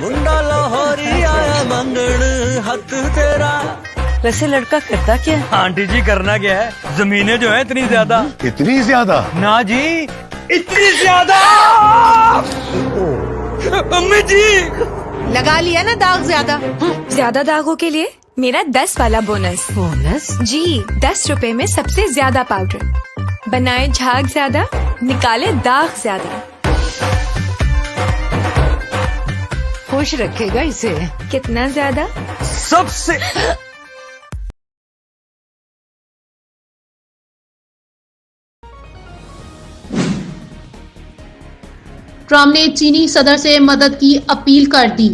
मुंडा लाहौरी आया मंगण हक तेरा। वैसे लड़का करता क्या है? आंटी जी करना क्या है, जमीनें जो है इतनी ज्यादा। इतनी ज्यादा? ना जी, इतनी ज्यादा। अम्मी जी लगा लिया ना दाग ज्यादा। ज्यादा दागों के लिए मेरा 10 वाला बोनस। बोनस? जी, 10 रुपए में सबसे ज्यादा पाउडर। बनाए झाग ज्यादा, निकाले दाग ज्यादा। खुश रखेगा इसे। कितना ज्यादा? सबसे। ट्रम्प ने चीनी सदर से मदद की अपील कर दी।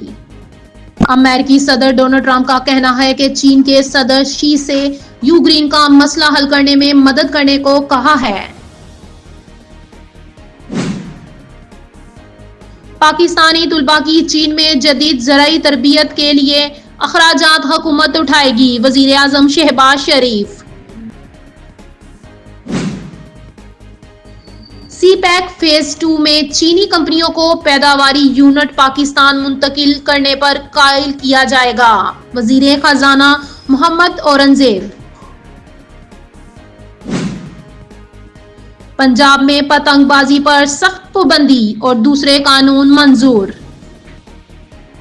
अमेरिकी सदर डोनाल्ड ट्रंप का कहना है कि चीन के सदर शी से यूक्रेन का मसला हल करने में मदद करने को कहा है। पाकिस्तानी तुलबा की चीन में जदीद ज़राई तरबियत के लिए अखराजात हुकूमत उठाएगी, वजीर आजम शहबाज शरीफ। सीपैक फेज 2 में चीनी कंपनियों को पैदावारी यूनिट पाकिस्तान मुंतकिल करने पर कायल किया जाएगा, वजीर खजाना मोहम्मद औरंगजेब। पंजाब में पतंगबाजी पर सख्त पाबंदी और दूसरे कानून मंजूर।